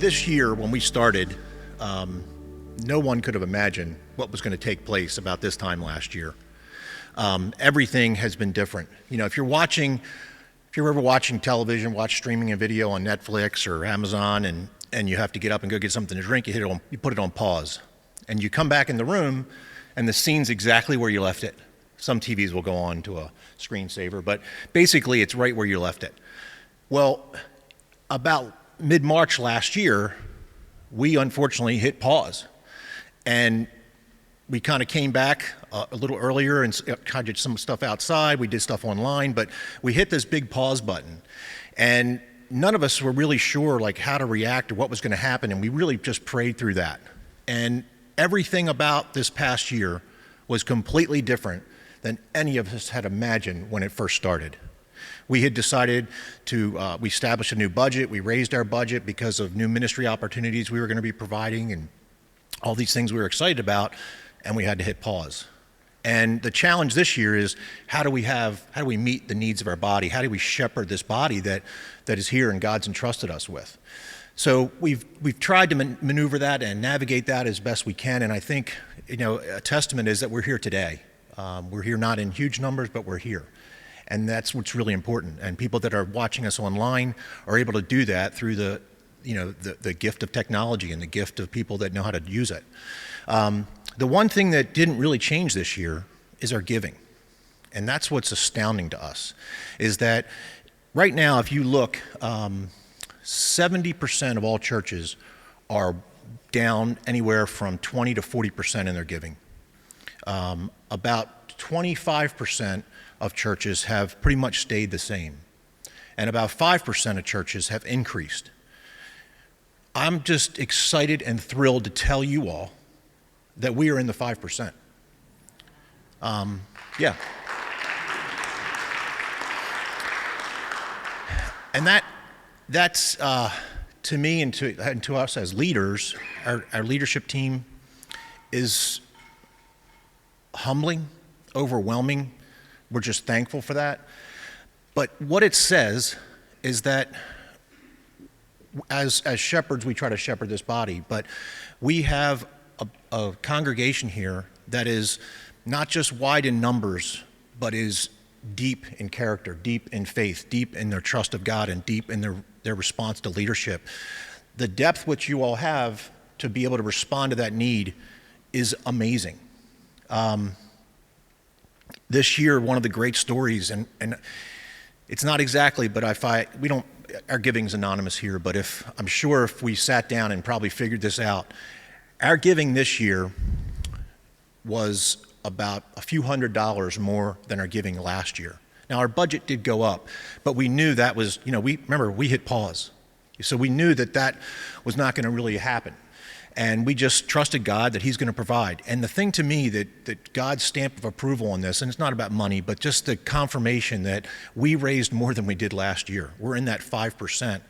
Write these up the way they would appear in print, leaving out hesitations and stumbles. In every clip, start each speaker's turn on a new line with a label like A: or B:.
A: This year, when we started, no one could have imagined what was going to take place about this time last year. Everything has been different. You know, if you're ever watching television, watch streaming a video on Netflix or Amazon, and you have to get up and go get something to drink, you put it on pause, and you come back in the room, and the scene's exactly where you left it. Some TVs will go on to a screensaver, but basically it's right where you left it. Well, about mid-March last year, we unfortunately hit pause, and we kind of came back a little earlier and kind of did some stuff outside. We did stuff online, but we hit this big pause button, and none of us were really sure like how to react or what was going to happen, and we really just prayed through that. And everything about this past year was completely different than any of us had imagined when it first started. We had decided we established a new budget. We raised our budget because of new ministry opportunities we were going to be providing and all these things we were excited about, and we had to hit pause. And the challenge this year is how do we meet the needs of our body? How do we shepherd this body that is here and God's entrusted us with? So we've tried to maneuver that and navigate that as best we can, and I think, you know, a testament is that we're here today. We're here not in huge numbers, but we're here. And that's what's really important. And people that are watching us online are able to do that through the gift of technology and the gift of people that know how to use it. The one thing that didn't really change this year is our giving. And that's what's astounding to us, is that right now, if you look, 70% of all churches are down anywhere from 20 to 40% in their giving. About 25% of churches have pretty much stayed the same, and about 5% of churches have increased. I'm just excited and thrilled to tell you all that we are in the 5%. Yeah. And that's to me and to us as leaders, our leadership team is humbling, overwhelming. We're just thankful for that. But what it says is that as shepherds, we try to shepherd this body, but we have a congregation here that is not just wide in numbers, but is deep in character, deep in faith, deep in their trust of God, and deep in their response to leadership. The depth which you all have to be able to respond to that need is amazing. This year, one of the great stories, and it's not exactly, but our giving's anonymous here, but I'm sure if we sat down and probably figured this out, our giving this year was about a few $100s more than our giving last year. Now, our budget did go up, but we knew that was, we hit pause. So we knew that was not going to really happen. And we just trusted God that he's going to provide. And the thing to me that God's stamp of approval on this, and it's not about money, but just the confirmation that we raised more than we did last year. We're in that 5%.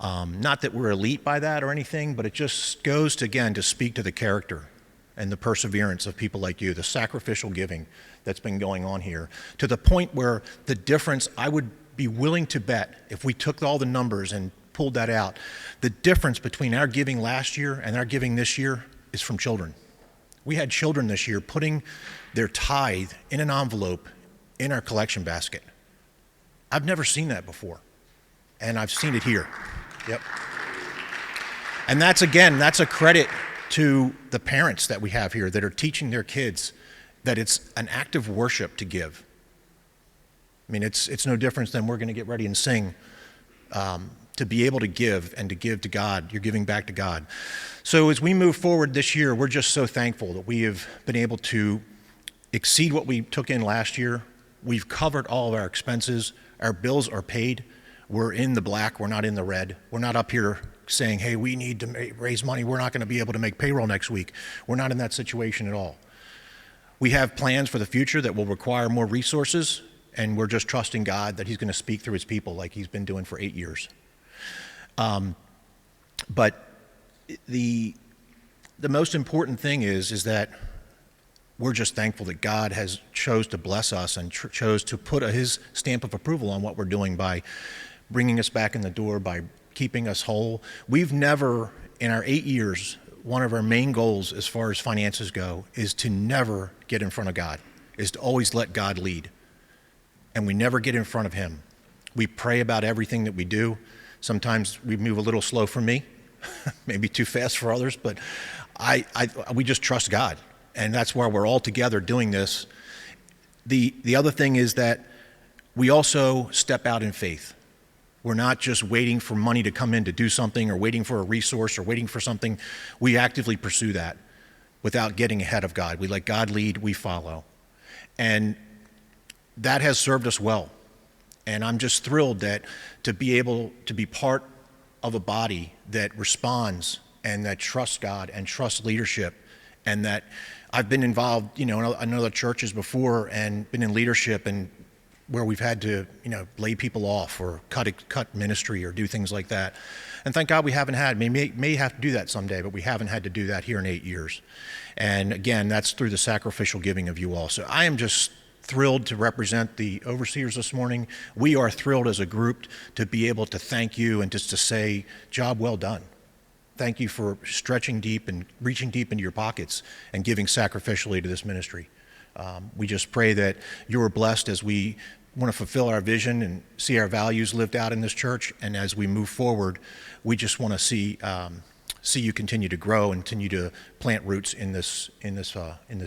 A: Not that we're elite by that or anything, but it just goes to, again, to speak to the character and the perseverance of people like you, the sacrificial giving that's been going on here, to the point where the difference, I would be willing to bet, if we took all the numbers and pulled that out, the difference between our giving last year and our giving this year is from children. We had children this year putting their tithe in an envelope in our collection basket. I've never seen that before, and I've seen it here. Yep. And that's a credit to the parents that we have here that are teaching their kids that it's an act of worship to give. I mean, it's no different than we're going to get ready and sing. To be able to give and to give to God, you're giving back to God. So as we move forward this year, we're just so thankful that we have been able to exceed what we took in last year. We've covered all of our expenses. Our bills are paid. We're in the black. We're not in the red. We're not up here saying, hey, we need to raise money. We're not going to be able to make payroll next week. We're not in that situation at all. We have plans for the future that will require more resources, and we're just trusting God that he's going to speak through his people like he's been doing for 8 years. But the most important thing is that we're just thankful that God has chose to bless us and chose to put his stamp of approval on what we're doing by bringing us back in the door, by keeping us whole. We've never, in our 8 years, one of our main goals as far as finances go is to never get in front of God, is to always let God lead. And we never get in front of him. We pray about everything that we do. Sometimes we move a little slow for me, maybe too fast for others, but we just trust God. And that's why we're all together doing this. The other thing is that we also step out in faith. We're not just waiting for money to come in to do something or waiting for a resource or waiting for something. We actively pursue that without getting ahead of God. We let God lead, we follow. And that has served us well. And I'm just thrilled that to be able to be part of a body that responds and that trusts God and trusts leadership, and that I've been involved, in other churches before and been in leadership and where we've had to, lay people off or cut ministry or do things like that. And thank God we haven't had. We may have to do that someday, but we haven't had to do that here in 8 years. And again, that's through the sacrificial giving of you all. So I am just thrilled to represent the overseers this morning. We are thrilled as a group to be able to thank you and just to say, job well done. Thank you for stretching deep and reaching deep into your pockets and giving sacrificially to this ministry. We just pray that you're blessed as we want to fulfill our vision and see our values lived out in this church. And as we move forward, we just want to see you continue to grow and continue to plant roots in this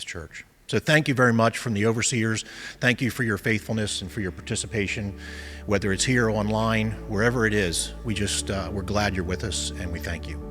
A: church. So thank you very much from the overseers. Thank you for your faithfulness and for your participation, whether it's here or online, wherever it is. We're glad you're with us, and we thank you.